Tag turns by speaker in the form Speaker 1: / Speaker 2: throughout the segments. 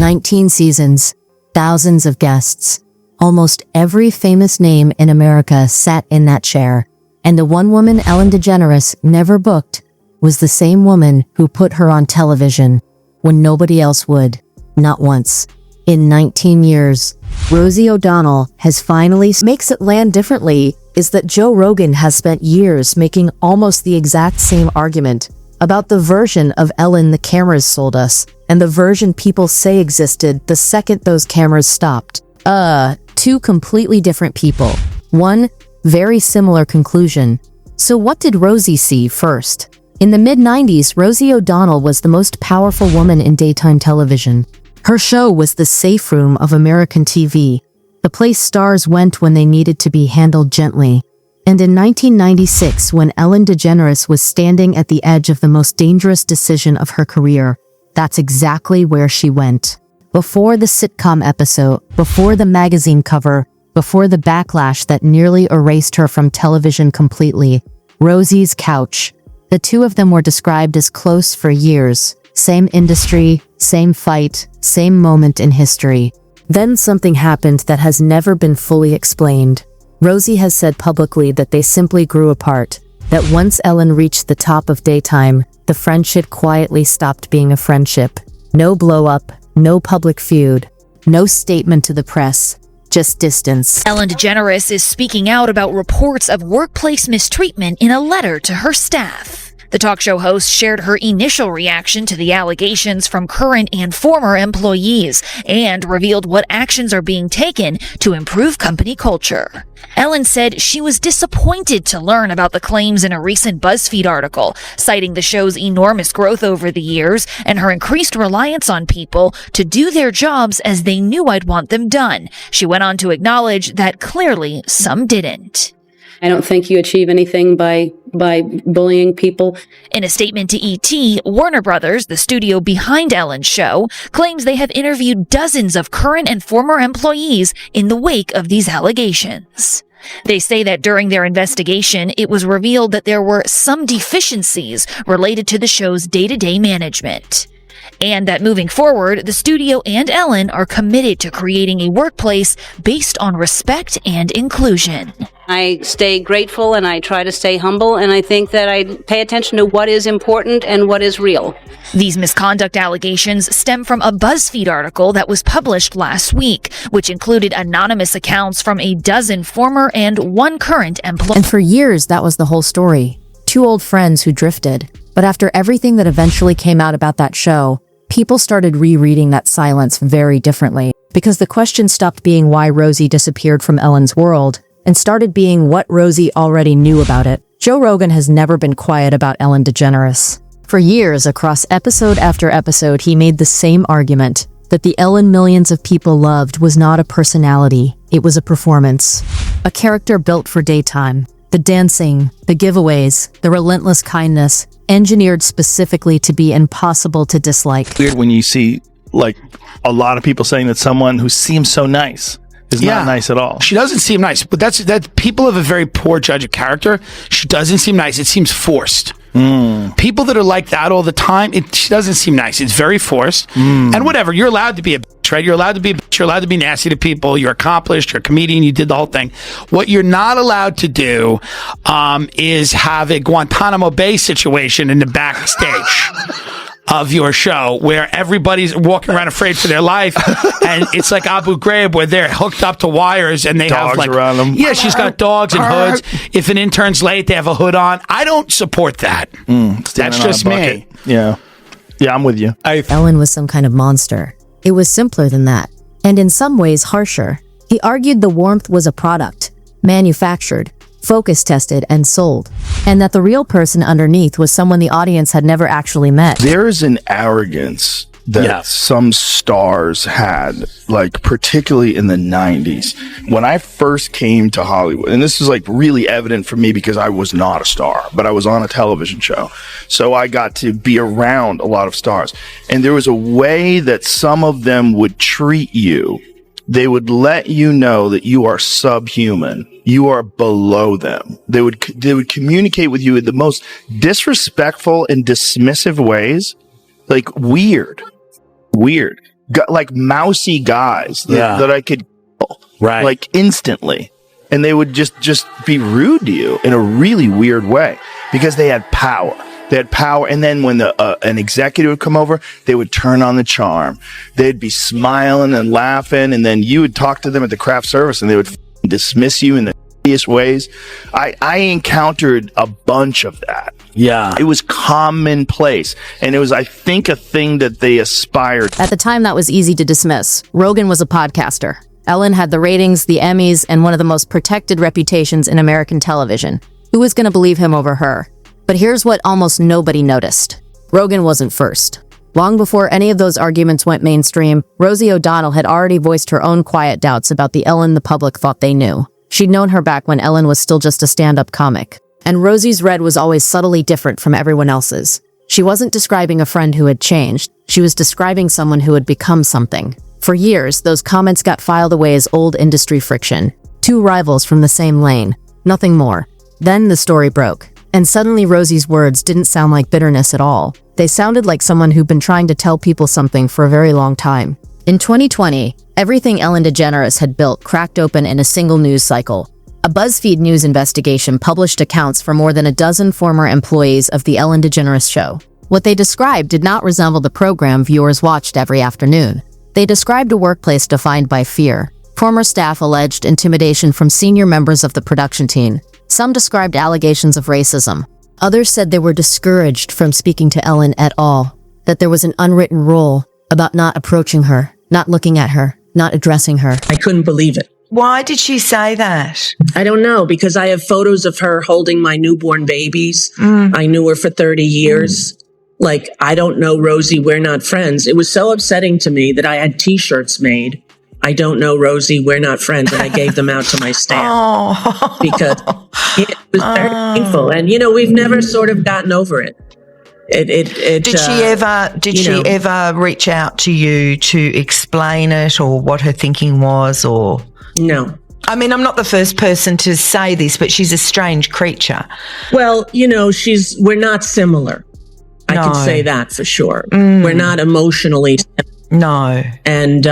Speaker 1: 19 seasons, thousands of guests. Almost every famous name in America sat in that chair. And the one woman Ellen DeGeneres never booked was the same woman who put her on television when nobody else would. Not once. In 19 years, Rosie O'Donnell has finally makes it land differently is that Joe Rogan has spent years making almost the exact same argument about the version of Ellen the cameras sold us and the version people say existed the second those cameras stopped. Two completely different people. One very similar conclusion. So what did Rosie see first? In the mid-90s, Rosie O'Donnell was the most powerful woman in daytime television. Her show was the safe room of American TV, the place stars went when they needed to be handled gently. And in 1996, when Ellen DeGeneres was standing at the edge of the most dangerous decision of her career, that's exactly where she went. Before the sitcom episode, before the magazine cover, before the backlash that nearly erased her from television completely, Rosie's couch. The two of them were described as close for years. Same industry, same fight, same moment in history. Then something happened that has never been fully explained. Rosie has said publicly that they simply grew apart, that once Ellen reached the top of daytime, the friendship quietly stopped being a friendship. No blow-up, no public feud, no statement to the press, just distance.
Speaker 2: Ellen DeGeneres is speaking out about reports of workplace mistreatment in a letter to her staff. The talk show host shared her initial reaction to the allegations from current and former employees and revealed what actions are being taken to improve company culture. Ellen said she was disappointed to learn about the claims in a recent BuzzFeed article, citing the show's enormous growth over the years and her increased reliance on people to do their jobs as they knew I'd want them done. She went on to acknowledge that clearly some didn't.
Speaker 3: I don't think you achieve anything by bullying people.
Speaker 2: In a statement to ET, Warner Brothers, the studio behind Ellen's show, claims they have interviewed dozens of current and former employees in the wake of these allegations. They say that during their investigation, it was revealed that there were some deficiencies related to the show's day-to-day management. And that moving forward, the studio and Ellen are committed to creating a workplace based on respect and inclusion.
Speaker 3: I stay grateful and I try to stay humble, and I think that I pay attention to what is important and what is real.
Speaker 2: These misconduct allegations stem from a BuzzFeed article that was published last week, which included anonymous accounts from a dozen former and one current employee.
Speaker 1: And for years, that was the whole story. Two old friends who drifted. But after everything that eventually came out about that show, people started rereading that silence very differently. Because the question stopped being why Rosie disappeared from Ellen's world and started being what Rosie already knew about it. Joe Rogan has never been quiet about Ellen DeGeneres. For years, across episode after episode, he made the same argument that the Ellen millions of people loved was not a personality, it was a performance. A character built for daytime. The dancing, the giveaways, the relentless kindness, engineered specifically to be impossible to dislike.
Speaker 4: Weird when you see, like, a lot of people saying that someone who seems so nice is not nice at all.
Speaker 5: She doesn't seem nice, but that people have a very poor judge of character. She doesn't seem nice. It seems forced. People that are like that all the time, she doesn't seem nice. It's very forced. And whatever, you're allowed to be a bitch, right? You're allowed to be a bitch. You're allowed to be nasty to people. You're accomplished. You're a comedian. You did the whole thing. What you're not allowed to do is have a Guantanamo Bay situation in the backstage of your show where everybody's walking around afraid for their life, and it's like Abu Ghraib where they're hooked up to wires and they
Speaker 4: dogs
Speaker 5: have like
Speaker 4: around them.
Speaker 5: Yeah, she's got dogs and hoods. If an intern's late, they have a hood on. I don't support that. That's just me.
Speaker 4: Yeah, I'm with you.
Speaker 1: Ellen was some kind of monster. It was simpler than that, and in some ways harsher. He argued the warmth was a product, manufactured, focus tested, and sold, and that the real person underneath was someone the audience had never actually met.
Speaker 6: There's an arrogance that some stars had, like particularly in the 90s. When I first came to Hollywood, and this is like really evident for me because I was not a star, but I was on a television show. So I got to be around a lot of stars. And there was a way that some of them would treat you. They would let you know that you are subhuman. You are below them. They would communicate with you in the most disrespectful and dismissive ways. Like weird. like mousy guys that I could kill,
Speaker 5: Right.
Speaker 6: like instantly. And they would just be rude to you in a really weird way because they had power. They had power. And then when an executive would come over, they would turn on the charm. They'd be smiling and laughing. And then you would talk to them at the craft service and they would dismiss you in the shittiest ways. I encountered a bunch of that.
Speaker 5: Yeah.
Speaker 6: It was commonplace. And it was, I think, a thing that they aspired to.
Speaker 1: At the time, that was easy to dismiss. Rogan was a podcaster. Ellen had the ratings, the Emmys, and one of the most protected reputations in American television. Who was going to believe him over her? But here's what almost nobody noticed. Rogan wasn't first. Long before any of those arguments went mainstream, Rosie O'Donnell had already voiced her own quiet doubts about the Ellen the public thought they knew. She'd known her back when Ellen was still just a stand-up comic. And Rosie's red was always subtly different from everyone else's. She wasn't describing a friend who had changed. She was describing someone who had become something. For years, those comments got filed away as old industry friction. Two rivals from the same lane. Nothing more. Then the story broke. And suddenly Rosie's words didn't sound like bitterness at all. They sounded like someone who'd been trying to tell people something for a very long time. In 2020, everything Ellen DeGeneres had built cracked open in a single news cycle. A BuzzFeed News investigation published accounts for more than a dozen former employees of The Ellen DeGeneres Show. What they described did not resemble the program viewers watched every afternoon. They described a workplace defined by fear. Former staff alleged intimidation from senior members of the production team. Some described allegations of racism. Others said they were discouraged from speaking to Ellen at all, that there was an unwritten rule about not approaching her, not looking at her, not addressing her.
Speaker 7: I couldn't believe it.
Speaker 8: Why did she say that?
Speaker 7: I don't know, because I have photos of her holding my newborn babies. I knew her for 30 years. Like, I don't know, Rosie, we're not friends. It was so upsetting to me that I had T-shirts made. I don't know, Rosie, we're not friends. And I gave them out to my staff because it was very painful. And, we've never sort of gotten over it.
Speaker 8: Did she ever reach out to you to explain it or what her thinking was, or?
Speaker 7: No.
Speaker 8: I mean, I'm not the first person to say this, but she's a strange creature.
Speaker 7: Well, we're not similar. I can say that for sure. We're not emotionally similar.
Speaker 8: No.
Speaker 7: And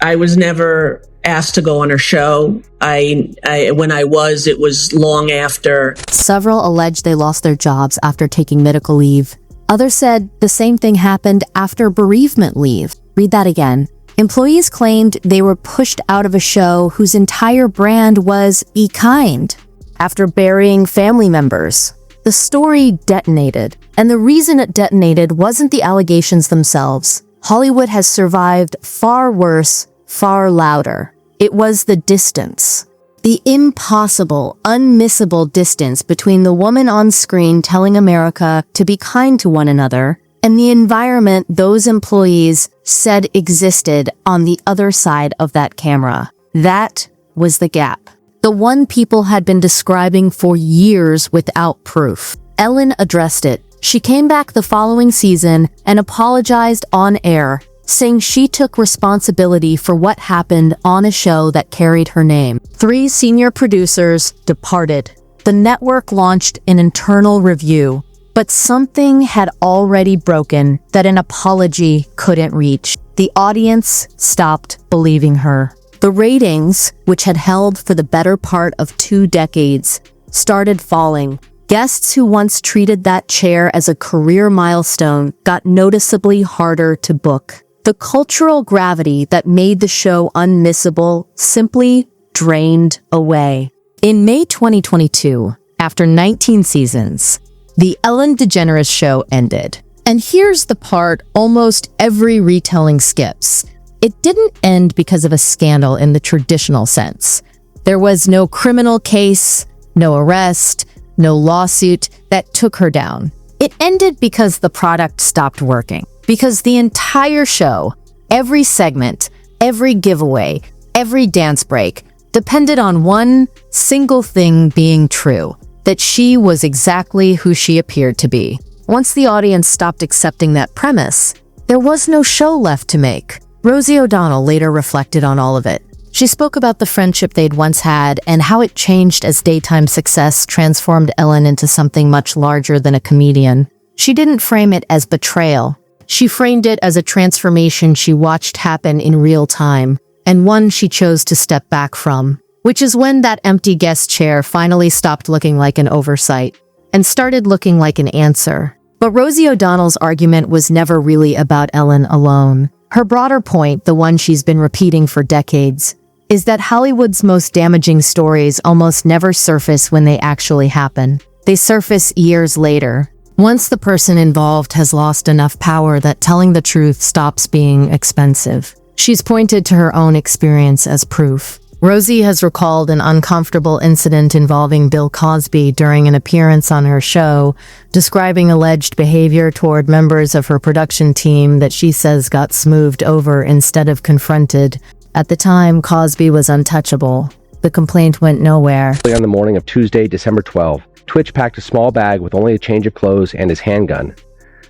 Speaker 7: I was never asked to go on her show. When I was, it was long after.
Speaker 1: Several alleged they lost their jobs after taking medical leave. Others said the same thing happened after bereavement leave. Read that again. Employees claimed they were pushed out of a show whose entire brand was Be Kind after burying family members. The story detonated, and the reason it detonated wasn't the allegations themselves. Hollywood has survived far worse, far louder. It was the distance. The impossible, unmissable distance between the woman on screen telling America to be kind to one another and the environment those employees said existed on the other side of that camera. That was the gap. The one people had been describing for years without proof. Ellen addressed it. She came back the following season and apologized on air, saying she took responsibility for what happened on a show that carried her name. 3 senior producers departed. The network launched an internal review, but something had already broken that an apology couldn't reach. The audience stopped believing her. The ratings, which had held for the better part of 2 decades, started falling. Guests who once treated that chair as a career milestone got noticeably harder to book. The cultural gravity that made the show unmissable simply drained away. In May 2022, after 19 seasons, The Ellen DeGeneres Show ended. And here's the part almost every retelling skips. It didn't end because of a scandal in the traditional sense. There was no criminal case, no arrest, no lawsuit that took her down. It ended because the product stopped working. Because the entire show, every segment, every giveaway, every dance break, depended on one single thing being true, that she was exactly who she appeared to be. Once the audience stopped accepting that premise, there was no show left to make. Rosie O'Donnell later reflected on all of it. She spoke about the friendship they'd once had and how it changed as daytime success transformed Ellen into something much larger than a comedian. She didn't frame it as betrayal. She framed it as a transformation she watched happen in real time, and one she chose to step back from, which is when that empty guest chair finally stopped looking like an oversight and started looking like an answer. But Rosie O'Donnell's argument was never really about Ellen alone. Her broader point, the one she's been repeating for decades, is that Hollywood's most damaging stories almost never surface when they actually happen. They surface years later, once the person involved has lost enough power that telling the truth stops being expensive. She's pointed to her own experience as proof. Rosie has recalled an uncomfortable incident involving Bill Cosby during an appearance on her show, describing alleged behavior toward members of her production team that she says got smoothed over instead of confronted. At the time, Cosby was untouchable. The complaint went nowhere.
Speaker 9: On the morning of Tuesday, December 12, Twitch packed a small bag with only a change of clothes and his handgun,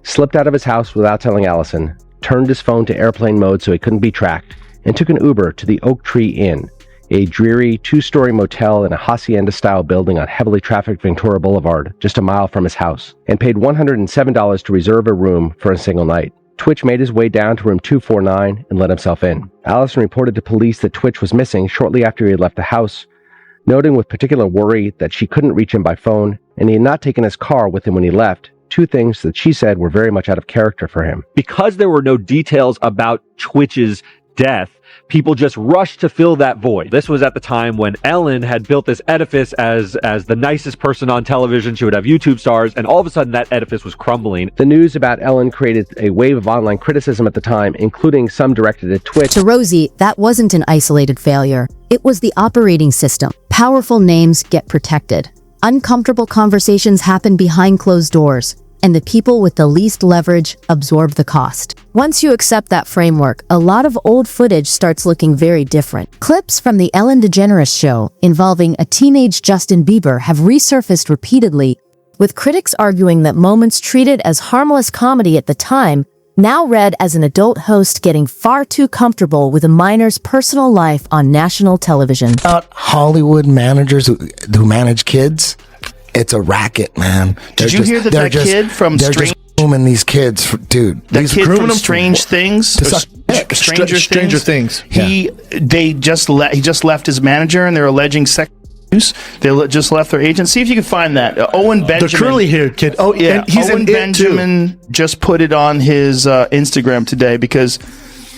Speaker 9: slipped out of his house without telling Allison, turned his phone to airplane mode so he couldn't be tracked, and took an Uber to the Oak Tree Inn, a dreary two-story motel in a hacienda-style building on heavily trafficked Ventura Boulevard, just a mile from his house, and paid $107 to reserve a room for a single night. Twitch made his way down to room 249 and let himself in. Allison reported to police that Twitch was missing shortly after he had left the house, noting with particular worry that she couldn't reach him by phone, and he had not taken his car with him when he left, two things that she said were very much out of character for him.
Speaker 10: Because there were no details about Twitch's death, people just rushed to fill that void. This was at the time when Ellen had built this edifice as the nicest person on television. She would have YouTube stars, and all of a sudden that edifice was crumbling.
Speaker 9: The news about Ellen created a wave of online criticism at the time, including some directed at Twitch.
Speaker 1: To Rosie, that wasn't an isolated failure. It was the operating system. Powerful names get protected. Uncomfortable conversations happen behind closed doors, and the people with the least leverage absorb the cost. Once you accept that framework, a lot of old footage starts looking very different. Clips from the Ellen DeGeneres show involving a teenage Justin Bieber have resurfaced repeatedly, with critics arguing that moments treated as harmless comedy at the time now read as an adult host getting far too comfortable with a minor's personal life on national television.
Speaker 11: Hollywood managers who manage kids, it's a racket, man.
Speaker 4: Did you hear that kid from
Speaker 11: Strange grooming these kids, dude?
Speaker 4: That kid from Strange Things, Stranger Things. He just left his manager, and they're alleging sex abuse. They just left their agent. See if you can find that. Owen Benjamin,
Speaker 12: the curly-haired kid. Oh, yeah,
Speaker 4: and he's Owen Benjamin just put it on his Instagram today because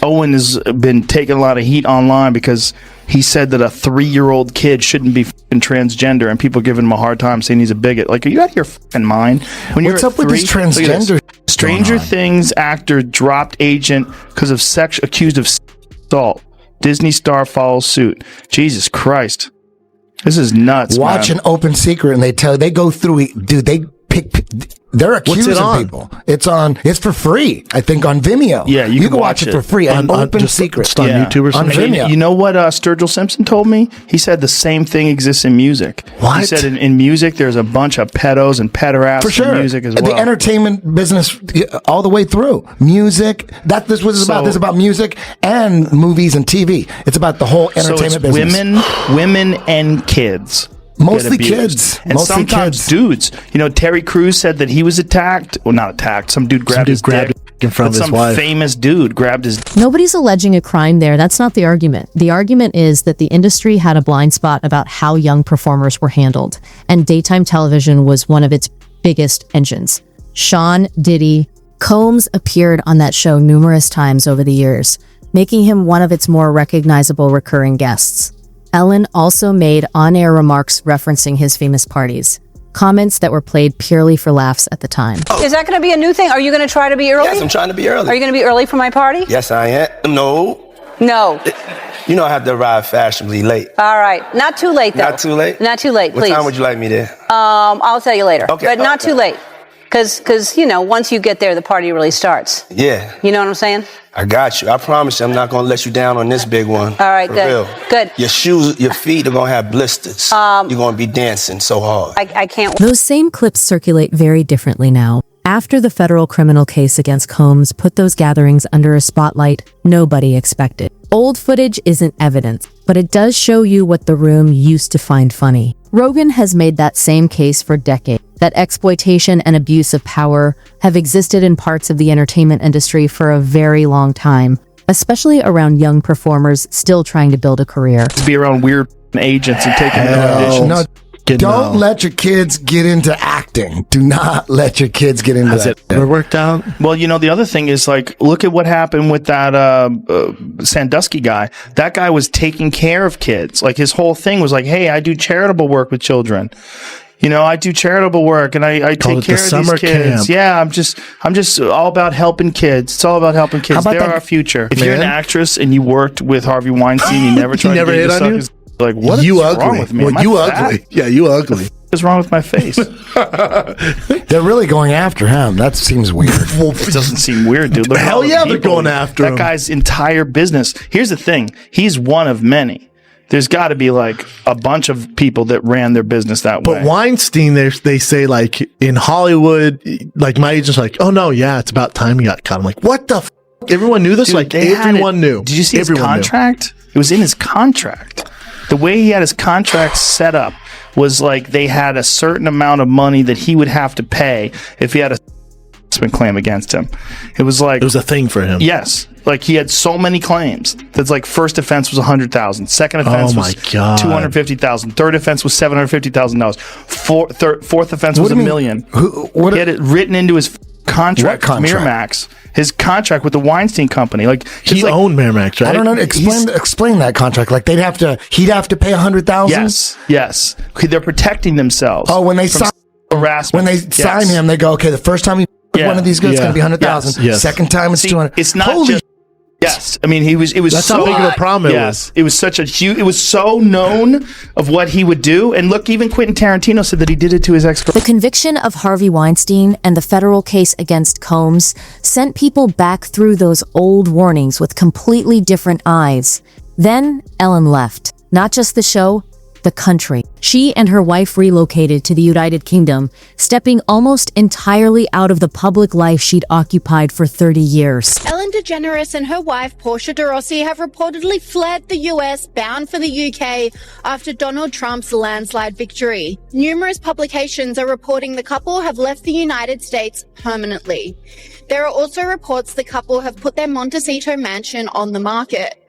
Speaker 4: Owen has been taking a lot of heat online because he said that a 3-year-old kid shouldn't be fucking transgender, and people giving him a hard time saying he's a bigot. Like, are you out of your fucking mind?
Speaker 11: What's up with this transgender?
Speaker 4: Stranger Things actor dropped agent because of accused of assault. Disney star follows suit. Jesus Christ. This is nuts.
Speaker 11: Watch
Speaker 4: man.
Speaker 11: An Open Secret, and they go through, dude, they pick they're accusing people. It's for free, I think, on Vimeo.
Speaker 4: Yeah, you can
Speaker 11: watch it for free. An Open Secret.
Speaker 12: Just on YouTube or something.
Speaker 11: On Vimeo.
Speaker 4: You know what Sturgill Simpson told me? He said the same thing exists in music.
Speaker 11: What?
Speaker 4: He said in music there's a bunch of pedos and pederasts
Speaker 11: for sure.
Speaker 4: in music as well.
Speaker 11: The entertainment business all the way through. Music. This is about music and movies and TV. It's about the whole entertainment business.
Speaker 4: Women and kids.
Speaker 11: Mostly kids.
Speaker 4: And sometimes dudes. You know, Terry Crews said that he was attacked. Well, not attacked. Some dude grabbed his dick
Speaker 12: in front of his wife.
Speaker 4: Some famous dude grabbed his...
Speaker 1: Nobody's alleging a crime there. That's not the argument. The argument is that the industry had a blind spot about how young performers were handled, and daytime television was one of its biggest engines. Sean Diddy Combs appeared on that show numerous times over the years, making him one of its more recognizable recurring guests. Ellen also made on-air remarks referencing his famous parties, comments that were played purely for laughs at the time.
Speaker 3: Is that going to be a new thing? Are you going to try to be early?
Speaker 13: Yes, I'm trying to be early.
Speaker 3: Are you going to be early for my party?
Speaker 13: Yes, I am. No. You know I have to arrive fashionably late.
Speaker 3: All right. Not too late, though.
Speaker 13: Not too late?
Speaker 3: Not too late, please.
Speaker 13: What time would you like me there?
Speaker 3: I'll tell you later.
Speaker 13: Okay.
Speaker 3: But not too late. Because, once you get there, the party really starts.
Speaker 13: Yeah.
Speaker 3: You know what I'm saying?
Speaker 13: I got you. I promise you I'm not going to let you down on this big one.
Speaker 3: All right, good.
Speaker 13: Real.
Speaker 3: Good.
Speaker 13: Your shoes, your feet are going to have blisters. You're going to be dancing so hard.
Speaker 3: I can't.
Speaker 1: Those same clips circulate very differently now. After the federal criminal case against Combs put those gatherings under a spotlight nobody expected. Old footage isn't evidence, but it does show you what the room used to find funny. Rogan has made that same case for decades. that exploitation and abuse of power have existed in parts of the entertainment industry for a very long time, especially around young performers still trying to build a career.
Speaker 4: Be around weird agents and taking auditions.
Speaker 11: No, don't let your kids get into acting. Do not let your kids get into that.
Speaker 12: Ever worked out?
Speaker 4: Well, the other thing is, like, look at what happened with that Sandusky guy. That guy was taking care of kids. Like, his whole thing was like, hey, I do charitable work with children. I do charitable work and I take care of these kids. Camp. Yeah, I'm just all about helping kids. It's all about helping kids. They're our future. If you're an actress and you worked with Harvey Weinstein, you never tried to get yourself. Like, what is wrong with me?
Speaker 12: Well, you ugly. Yeah, you ugly.
Speaker 4: What's wrong with my face?
Speaker 11: They're really going after him. That seems weird.
Speaker 4: It doesn't seem weird, dude. Look,
Speaker 12: hell yeah, they're going after him.
Speaker 4: That guy's entire business. Here's the thing. He's one of many. There's got to be like a bunch of people that ran their business that way.
Speaker 12: But Weinstein, they say, like, in Hollywood, like, my agent's like, oh no, yeah, it's about time he got caught. I'm like, what the f? Everyone knew this? Dude, like, everyone knew.
Speaker 4: Did you see his contract? It was in his contract. The way he had his contract set up was like they had a certain amount of money that he would have to pay if he had a claim against him. It was a thing for him. Yes. Like, he had so many claims. That's like, first offense was $100,000. Second offense was $250,000. Third offense was $750,000. Fourth offense was $1 million. He had it written into his contract with Miramax. His contract with the Weinstein Company. Like,
Speaker 12: he owned Miramax, right?
Speaker 11: I don't know. Explain that contract. Like, he'd have to pay $100,000.
Speaker 4: Yes. They're protecting themselves.
Speaker 11: Oh, when they sign harassment. When they sign him, they go, okay, the first time one of these goods is going to be $100,000.
Speaker 4: Yes.
Speaker 11: Second time it's $200,000.
Speaker 4: It's not just. Yes, I mean, it was.
Speaker 12: That's
Speaker 4: so
Speaker 12: how big of a problem it was.
Speaker 4: It was such a huge. It was so known of what he would do, and look, even Quentin Tarantino said that he did it to his ex-girlfriend.
Speaker 1: The conviction of Harvey Weinstein and the federal case against Combs sent people back through those old warnings with completely different eyes. Then Ellen left. Not just the show, the country. She and her wife relocated to the United Kingdom, stepping almost entirely out of the public life she'd occupied for 30 years.
Speaker 14: Ellen DeGeneres and her wife, Portia de Rossi, have reportedly fled the US, bound for the UK, after Donald Trump's landslide victory. Numerous publications are reporting the couple have left the United States permanently. There are also reports the couple have put their Montecito mansion on the market.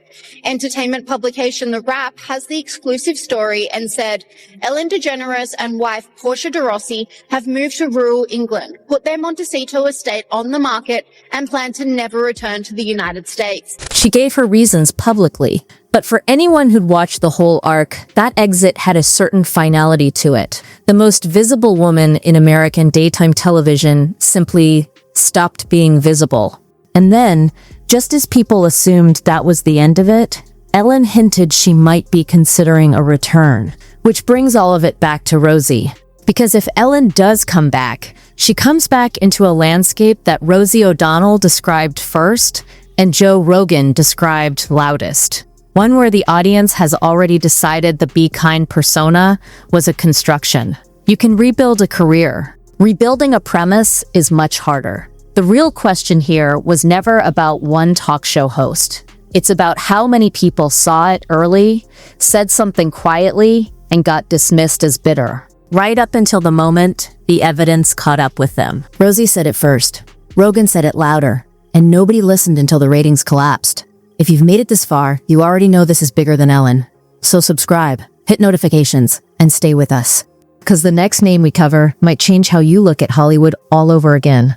Speaker 14: Entertainment publication The Wrap has the exclusive story and said, Ellen DeGeneres and wife Portia de Rossi have moved to rural England, put their Montecito estate on the market, and plan to never return to the United States.
Speaker 1: She gave her reasons publicly, but for anyone who'd watched the whole arc, that exit had a certain finality to it. The most visible woman in American daytime television simply stopped being visible. And then, just as people assumed that was the end of it, Ellen hinted she might be considering a return, which brings all of it back to Rosie. Because if Ellen does come back, she comes back into a landscape that Rosie O'Donnell described first and Joe Rogan described loudest. One where the audience has already decided the be kind persona was a construction. You can rebuild a career. Rebuilding a premise is much harder. The real question here was never about one talk show host. It's about how many people saw it early, said something quietly, and got dismissed as bitter. Right up until the moment the evidence caught up with them. Rosie said it first. Rogan said it louder. And nobody listened until the ratings collapsed. If you've made it this far, you already know this is bigger than Ellen. So subscribe, hit notifications, and stay with us. Because the next name we cover might change how you look at Hollywood all over again.